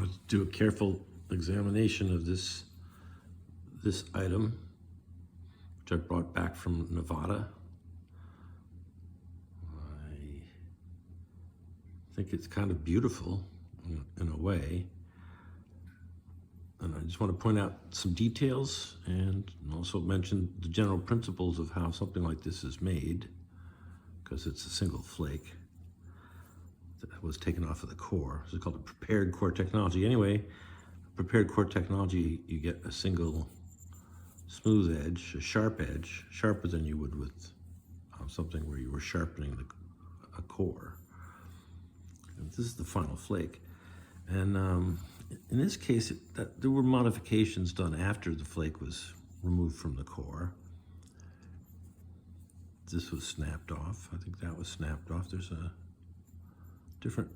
Let's do a careful examination of this item, which I brought back from Nevada. I think it's kind of beautiful in a way. And I just want to point out some details and also mention the general principles of how something like this is made, because it's a single flake that was taken off of the core. This is called a prepared core technology. Anyway, prepared core technology, you get a single smooth edge, a sharp edge, sharper than you would with something where you were sharpening a core. And this is the final flake. And in this case, there were modifications done after the flake was removed from the core. This was snapped off. I think that was snapped off. There's a different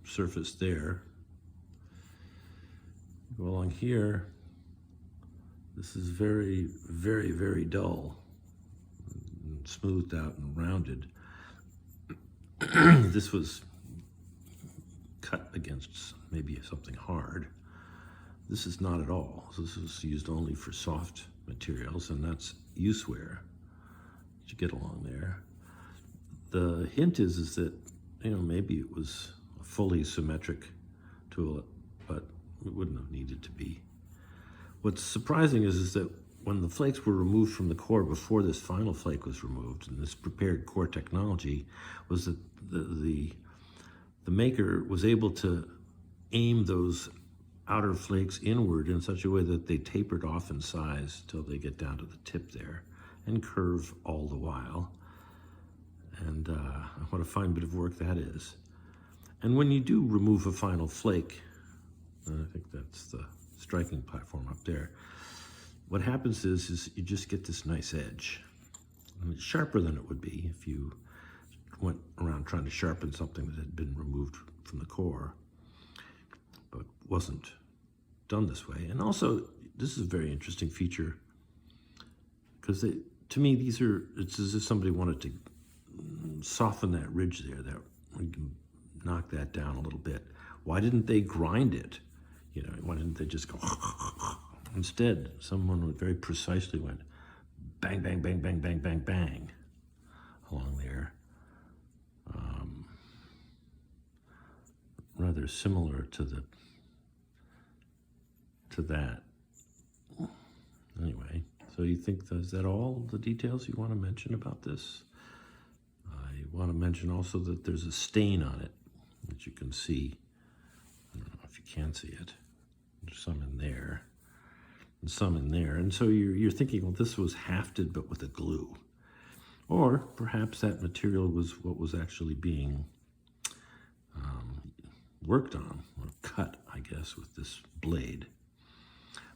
surface there. Go along here. This is very, very, very dull, smoothed out and rounded. This was cut against maybe something hard. This is not at all. This is used only for soft materials, and that's use wear that you get along there. The hint is that, you know, maybe it was a fully symmetric tool, but it wouldn't have needed to be. What's surprising is that when the flakes were removed from the core before this final flake was removed, and this prepared core technology, was that the maker was able to aim those outer flakes inward in such a way that they tapered off in size till they get down to the tip there and curve all the while. And what a fine bit of work that is. And when you do remove a final flake, and I think that's the striking platform up there, what happens is you just get this nice edge. And it's sharper than it would be if you went around trying to sharpen something that had been removed from the core, but wasn't done this way. And also, this is a very interesting feature, because to me, it's as if somebody wanted to soften that ridge there, that we can knock that down a little bit. Why didn't they grind it? You know, why didn't they just go? Instead, someone very precisely went bang, bang, bang, bang, bang, bang, bang along there. Rather similar to that. Anyway, so you think, is that all the details you want to mention about this? I want to mention also that there's a stain on it, which you can see. I don't know if you can see it. There's some in there, and some in there. And so you're thinking, well, this was hafted, but with a glue. Or perhaps that material was what was actually being worked on, or cut, I guess, with this blade.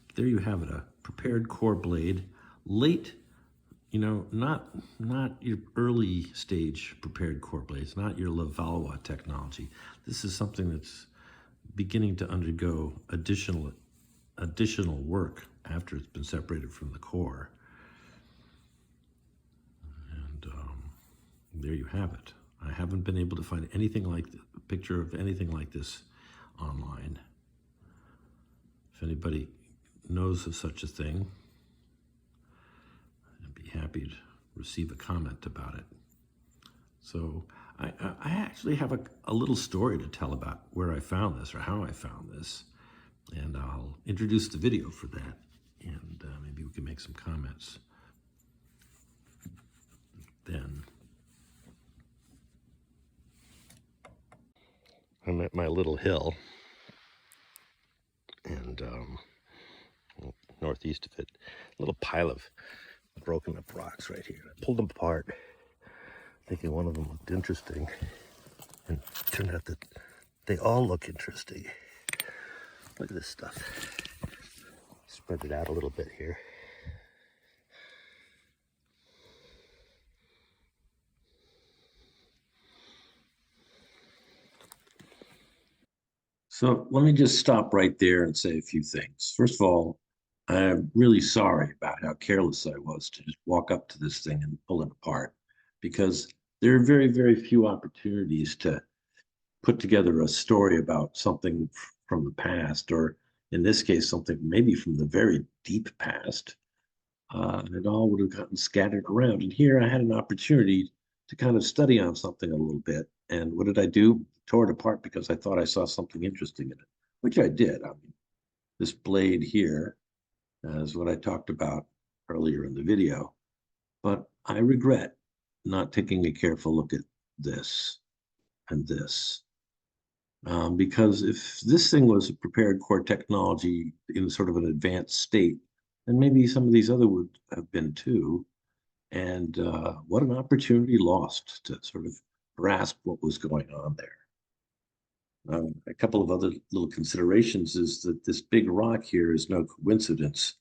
But there you have it, a prepared core blade. Late, you know, not your early stage prepared core blades, not your Levallois technology. This is something that's beginning to undergo additional work after it's been separated from the core. And there you have it. I haven't been able to find anything like a picture of anything like this online. If anybody knows of such a thing, I'd be happy to receive a comment about it. So I actually have a little story to tell about where I found this or how I found this, and I'll introduce the video for that, and maybe we can make some comments then. I'm at my little hill, and northeast of it, a little pile of broken up rocks right here. I pulled them apart, thinking one of them looked interesting, and it turned out that they all look interesting. Look at this stuff. Spread it out a little bit here. So let me just stop right there and say a few things. First of all, I'm really sorry about how careless I was to just walk up to this thing and pull it apart, because there are very, very few opportunities to put together a story about something from the past, or in this case, something maybe from the very deep past. It all would have gotten scattered around. And here I had an opportunity to kind of study on something a little bit. And what did I do? Tore it apart because I thought I saw something interesting in it, which I did. I mean, this blade here is what I talked about earlier in the video, but I regret not taking a careful look at this and this. Because if this thing was a prepared core technology in sort of an advanced state, then maybe some of these other would have been too. And what an opportunity lost to sort of grasp what was going on there. A couple of other little considerations is that this big rock here is no coincidence.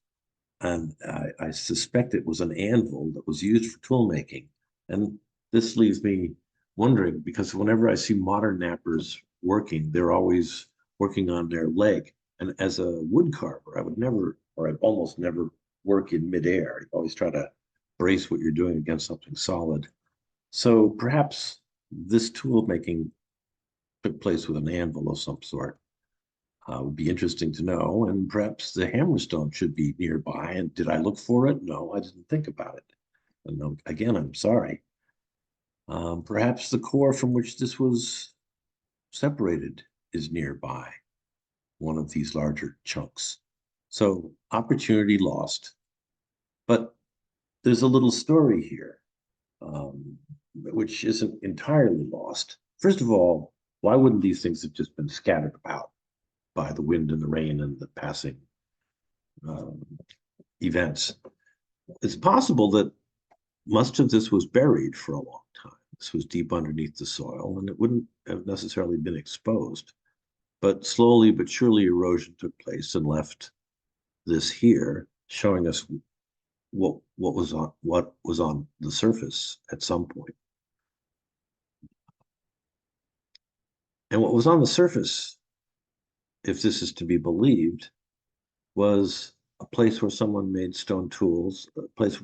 And I suspect it was an anvil that was used for tool making. And this leaves me wondering, because whenever I see modern knappers working, they're always working on their leg. And as a wood carver, I would never, or I'd almost never work in midair. I always try to brace what you're doing against something solid. So perhaps this tool making took place with an anvil of some sort. Would be interesting to know. And perhaps the hammerstone should be nearby. And did I look for it? No, I didn't think about it. And again, I'm sorry. Perhaps the core from which this was separated is nearby, one of these larger chunks. So opportunity lost. But there's a little story here, which isn't entirely lost. First of all, why wouldn't these things have just been scattered about by the wind and the rain and the passing events? It's possible that much of this was buried for a long time. This was deep underneath the soil, and it wouldn't have necessarily been exposed. But slowly but surely, erosion took place and left this here, showing us what was on the surface at some point. And what was on the surface, if this is to be believed, was a place where someone made stone tools, a place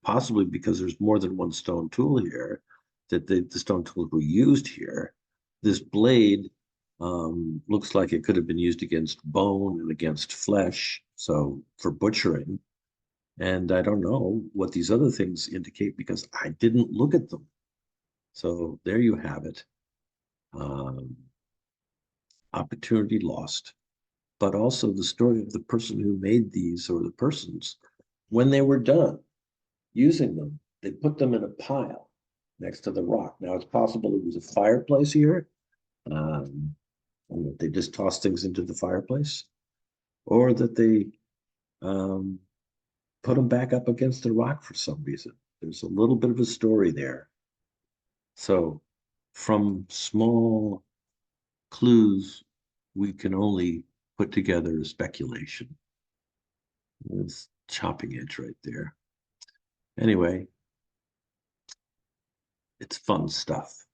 possibly because there's more than one stone tool here, that the stone tools were used here. This blade looks like it could have been used against bone and against flesh, so for butchering. And I don't know what these other things indicate because I didn't look at them. So there you have it. Opportunity lost, but also the story of the person who made these, or the persons, when they were done using them, they put them in a pile next to the rock. Now, it's possible it was a fireplace here, and that they just tossed things into the fireplace, or that they put them back up against the rock for some reason. There's a little bit of a story there. So from small clues, we can only put together a speculation. It's chopping edge right there. Anyway, it's fun stuff.